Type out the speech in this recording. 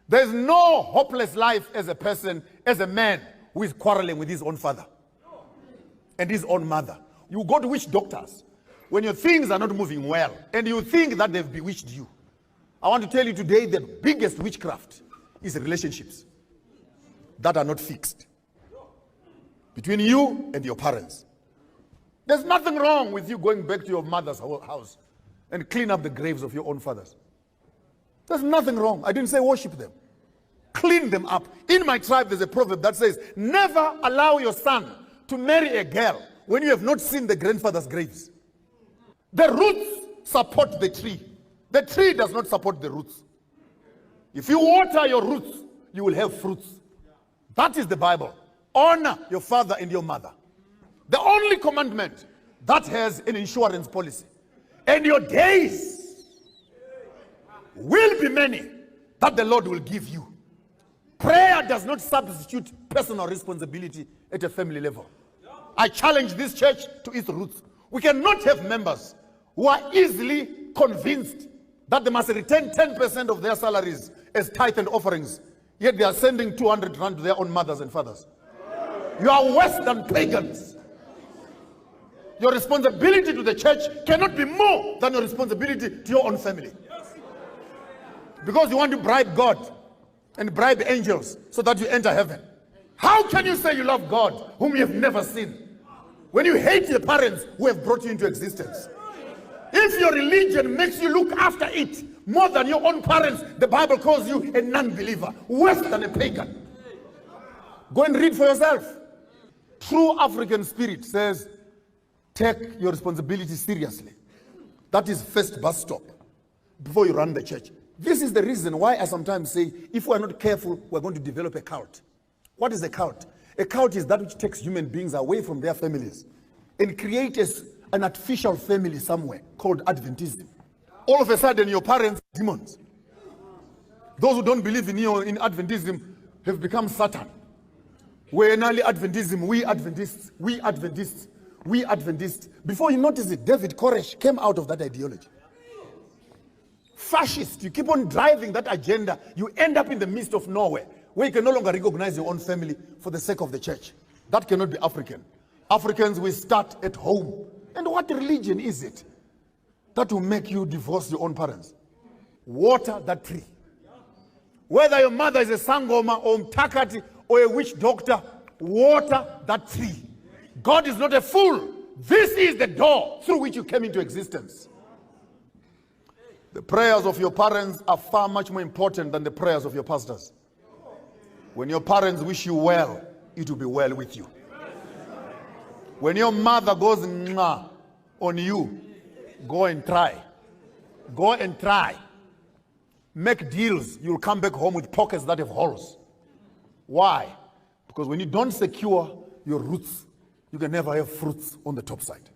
There's no hopeless life as a person, as a man who is quarreling with his own father and his own mother. You go to witch doctors when your things are not moving well and you think that they've bewitched you. I want to tell you today that the biggest witchcraft is relationships that are not fixed between you and your parents. There's nothing wrong with you going back to your mother's house and clean up the graves of your own fathers. There's nothing wrong. I didn't say worship them. Clean them up. In my tribe, there's a proverb that says, never allow your son to marry a girl when you have not seen the grandfather's graves. The roots support the tree. The tree does not support the roots. If you water your roots, you will have fruits. That is the Bible. Honor your father and your mother. The only commandment that has an insurance policy. And your days will be many that the Lord will give you. Prayer does not substitute personal responsibility at a family level. I challenge this church to its roots. We cannot have members who are easily convinced that they must return 10% of their salaries as tithe and offerings, yet they are sending 200 rand to their own mothers and fathers. You are worse than pagans. Your responsibility to the church cannot be more than your responsibility to your own family. Because you want to bribe God and bribe angels so that you enter heaven. How can you say you love God whom you have never seen when you hate the parents who have brought you into existence? If your religion makes you look after it more than your own parents, the Bible calls you a non-believer, worse than a pagan. Go and read for yourself. True African spirit says, take your responsibility seriously. That is first bus stop before you run the church. This is the reason why I sometimes say, if we're not careful, we're going to develop a cult. What is a cult? A cult is that which takes human beings away from their families and creates an artificial family somewhere called Adventism. All of a sudden, your parents are demons. Those who don't believe in you in Adventism have become Satan. We're in early Adventism, we Adventists, we Adventists, we Adventists. Before you notice it, David Koresh came out of that ideology. Fascist, you keep on driving that agenda, you end up in the midst of nowhere, where you can no longer recognize your own family for the sake of the church. That cannot be African. Africans will start at home. And what religion is it that will make you divorce your own parents? Water that tree. Whether your mother is a sangoma or mtakati or a witch doctor, water that tree. God is not a fool. This is the door through which you came into existence. The prayers of your parents are far much more important than the prayers of your pastors. When your parents wish you well, it will be well with you. When your mother goes "Mwah" on you, go and try. Go and try. Make deals. You'll come back home with pockets that have holes. Why? Because when you don't secure your roots, you can never have fruits on the top side.